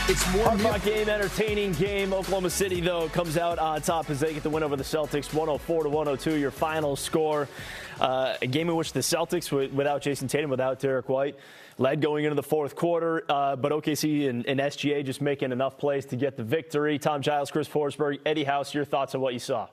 It's more hard-fought game, entertaining game. Oklahoma City, though, comes out on top as they get the win over the Celtics, 104-102, your final score. A game in which the Celtics, without Jason Tatum, without Derek White, led going into the fourth quarter. But OKC and SGA just making enough plays to get the victory. Tom Giles, Chris Forsberg, Eddie House, your thoughts on what you saw?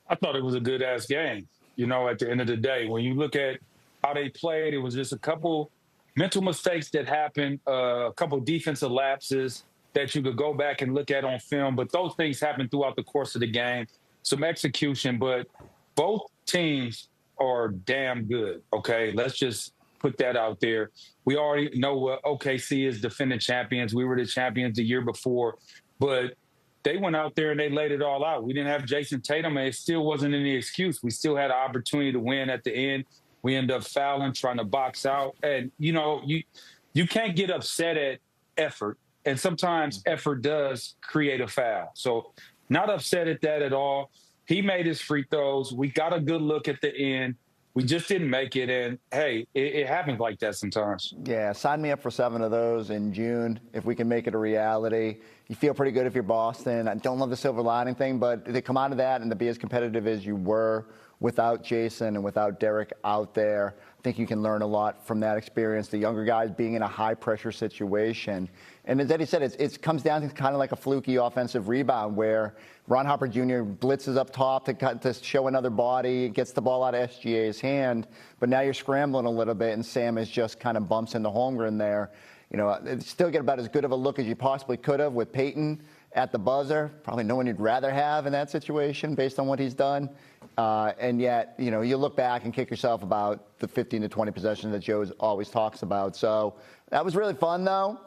I thought it was a good-ass game. You know, at the end of the day, when you look at how they played, it was just a couple mental mistakes that happened, a couple defensive lapses that you could go back and look at on film. But those things happened throughout the course of the game. Some execution, but both teams are damn good, okay? Let's just put that out there. We already know what OKC is, defending champions. We were the champions the year before. But they went out there and they laid it all out. We didn't have Jason Tatum, and it still wasn't any excuse. We still had an opportunity to win at the end. We end up fouling, trying to box out. And, you know, you can't get upset at effort. And sometimes effort does create a foul. So not upset at that at all. He made his free throws. We got a good look at the end. We just didn't make it. And, hey, it happens like that sometimes. Yeah, sign me up for 7 of those in June if we can make it a reality. You feel pretty good if you're Boston. I don't love the silver lining thing, but they come out of that and to be as competitive as you were without Jason and without Derek out there, I think you can learn a lot from that experience. The younger guys being in a high-pressure situation. And as Eddie said, it comes down to kind of like a fluky offensive rebound where Ron Harper Jr. blitzes up top to show another body, gets the ball out of SGA's hand, but now you're scrambling a little bit, and Sam is just kind of bumps into Holmgren there. You know, still get about as good of a look as you possibly could have with Peyton at the buzzer. Probably no one you'd rather have in that situation based on what he's done. And yet, you know, you look back and kick yourself about the 15 to 20 possessions that Joe always talks about. So that was really fun, though.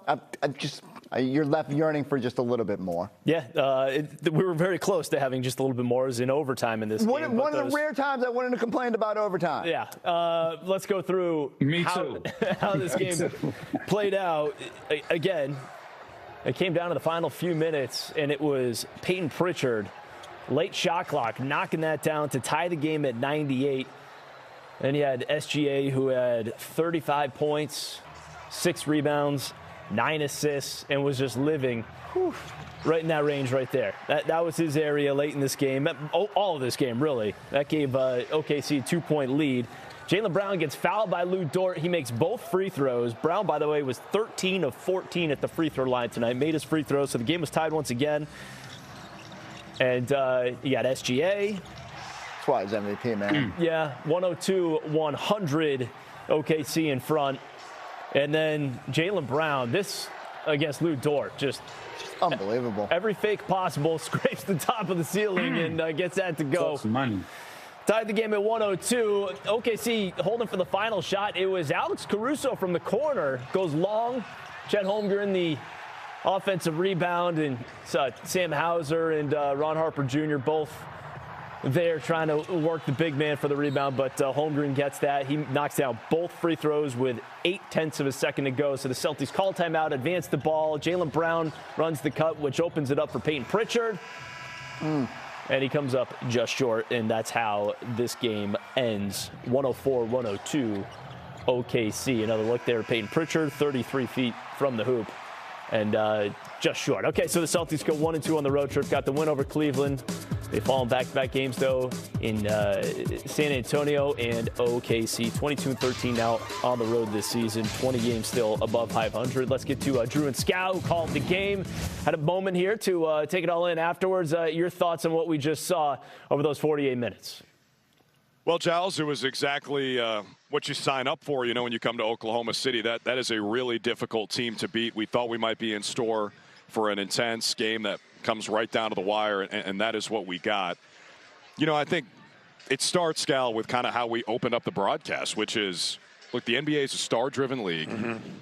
You're left yearning for just a little bit more. Yeah, we were very close to having just a little bit more as in overtime in this game. One of the rare times I wouldn't have complained about overtime. Yeah. Let's go through how this game played out. Again, it came down to the final few minutes, and it was Peyton Pritchard, late shot clock, knocking that down to tie the game at 98. Then you had SGA, who had 35 points, 6 rebounds, 9 assists, and was just living right in that range right there. That was his area late in this game. All of this game, really. That gave OKC a 2-point lead. Jaylen Brown gets fouled by Lou Dort. He makes both free throws. Brown, by the way, was 13 of 14 at the free throw line tonight. Made his free throws, so the game was tied once again. And you got SGA. That's why he's MVP, man. Yeah, 102-100, OKC in front. And then Jaylen Brown, this against Lou Dort, just unbelievable. Every fake possible, scrapes the top of the ceiling and gets that to go. That's money. Tied the game at 102. OKC holding for the final shot. It was Alex Caruso from the corner. Goes long. Chet Holmgren, the offensive rebound, and Sam Hauser and Ron Harper Jr. both there trying to work the big man for the rebound, but Holmgren gets that. He knocks down both free throws with 0.8 of a second to go. So the Celtics call timeout, advance the ball. Jaylen Brown runs the cut, which opens it up for Peyton Pritchard. And he comes up just short, and that's how this game ends. 104-102, OKC. Another look there, Peyton Pritchard, 33 feet from the hoop, and just short. Okay, so the Celtics go 1-2 on the road trip. Got the win over Cleveland. They fall in back-to-back games, though, in San Antonio and OKC. 22-13 now on the road this season. 20 games still above 500. Let's get to Drew and Scow, who called the game. Had a moment here to take it all in afterwards. Your thoughts on what we just saw over those 48 minutes? Well, Giles, it was exactly what you sign up for, you know, when you come to Oklahoma City. That is a really difficult team to beat. We thought we might be in store for an intense game that comes right down to the wire, and that is what we got. You know, I think it starts, Scal, with kind of how we opened up the broadcast, which is, look, the NBA is a star-driven league,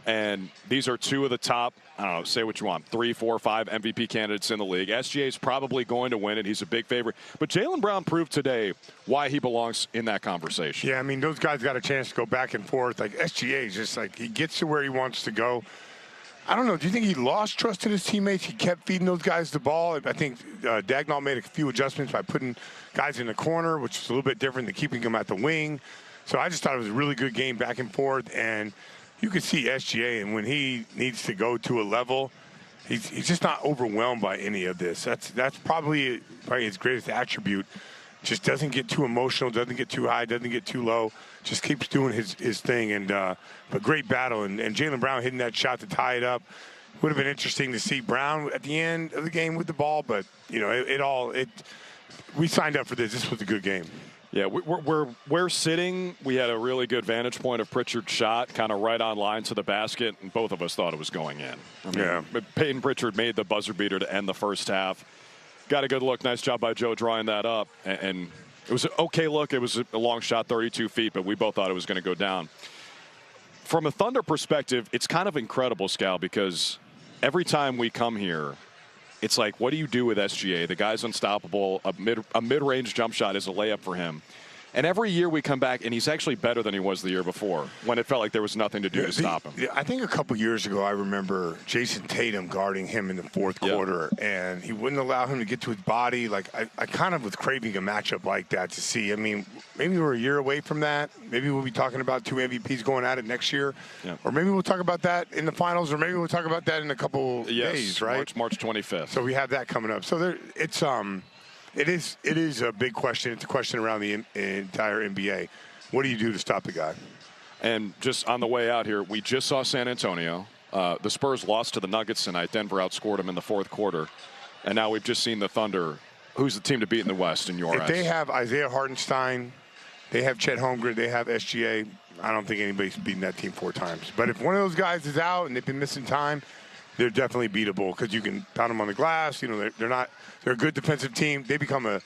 and these are two of the top, I don't know, say what you want, 3, 4, 5 MVP candidates in the league. SGA is probably going to win it. He's a big favorite. But Jaylen Brown proved today why he belongs in that conversation. Yeah, I mean, those guys got a chance to go back and forth. Like, SGA is just like, he gets to where he wants to go. I don't know. Do you think he lost trust in his teammates? He kept feeding those guys the ball. I think Dagnall made a few adjustments by putting guys in the corner, which is a little bit different than keeping them at the wing. So I just thought it was a really good game back and forth. And you could see SGA, and when he needs to go to a level, he's just not overwhelmed by any of this. That's probably his greatest attribute. Just doesn't get too emotional, doesn't get too high, doesn't get too low. Just keeps doing his thing. And a great battle. And Jaylen Brown hitting that shot to tie it up. Would have been interesting to see Brown at the end of the game with the ball, but you know, we signed up for this. This was a good game. Yeah, we're sitting. We had a really good vantage point of Pritchard's shot, kind of right on line to the basket, and both of us thought it was going in. I mean, Peyton Pritchard made the buzzer beater to end the first half. Got a good look. Nice job by Joe drawing that up, and it was an okay look. It was a long shot, 32 feet, but we both thought it was going to go down. From a Thunder perspective, it's kind of incredible, Scal, because every time we come here, it's like, what do you do with SGA? The guy's unstoppable. A mid-range jump shot is a layup for him. And every year we come back, and he's actually better than he was the year before, when it felt like there was nothing to do to stop him. I think a couple years ago, I remember Jason Tatum guarding him in the fourth quarter, and he wouldn't allow him to get to his body. Like, I kind of was craving a matchup like that to see. I mean, maybe we're a year away from that. Maybe we'll be talking about two MVPs going at it next year. Yeah. Or maybe we'll talk about that in the finals, or maybe we'll talk about that in a couple days, right? March 25th. So we have that coming up. So it is a big question. It's a question around the entire NBA. What do you do to stop the guy? And just on the way out here, we just saw San Antonio. The Spurs lost to the Nuggets tonight. Denver outscored them in the fourth quarter. And now we've just seen the Thunder. Who's the team to beat in the West in your eyes? If they have Isaiah Hartenstein, they have Chet Holmgren, they have SGA, I don't think anybody's beaten that team 4 times. But if one of those guys is out and they've been missing time, they're definitely beatable because you can pound them on the glass. You know, they're a good defensive team. They become a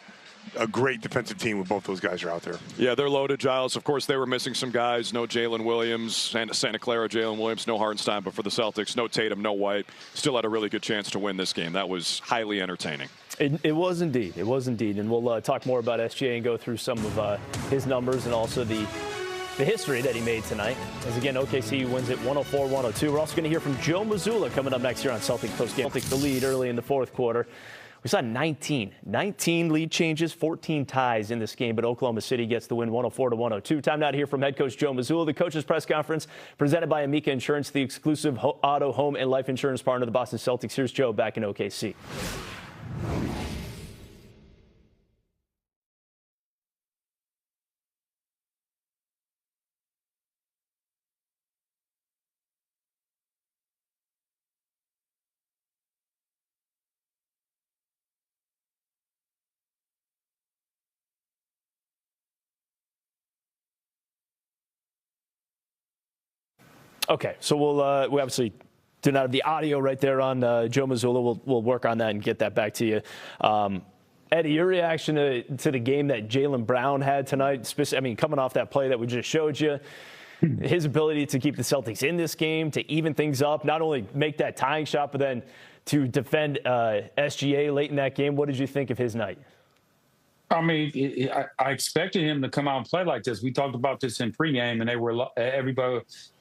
great defensive team when both those guys are out there. Yeah, they're loaded, Giles. Of course, they were missing some guys. No Jalen Williams, Santa Clara, Jalen Williams, no Hartenstein. But for the Celtics, no Tatum, no White. Still had a really good chance to win this game. That was highly entertaining. It was indeed. It was indeed. And we'll talk more about SGA and go through some of his numbers and also the history that he made tonight. As again, OKC wins it 104-102. We're also going to hear from Joe Mazzulla coming up next here on Celtic Postgame. Celtics the lead early in the fourth quarter. We saw 19 lead changes, 14 ties in this game, but Oklahoma City gets the win 104-102. Time now to hear from head coach Joe Mazzulla. The coach's press conference presented by Amica Insurance, the exclusive auto, home, and life insurance partner of the Boston Celtics. Here's Joe back in OKC. Okay, so we obviously do not have the audio right there on Joe Mazzulla. We'll work on that and get that back to you. Eddie, your reaction to the game that Jaylen Brown had tonight, I mean, coming off that play that we just showed you, his ability to keep the Celtics in this game, to even things up, not only make that tying shot, but then to defend SGA late in that game. What did you think of his night? I mean, I expected him to come out and play like this. We talked about this in pregame, and we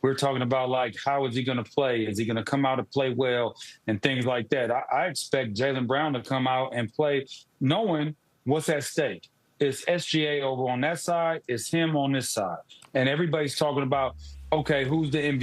were talking about, like, how is he going to play? Is he going to come out and play well and things like that? I expect Jaylen Brown to come out and play knowing what's at stake. It's SGA over on that side. It's him on this side. And everybody's talking about, okay, who's the MVP?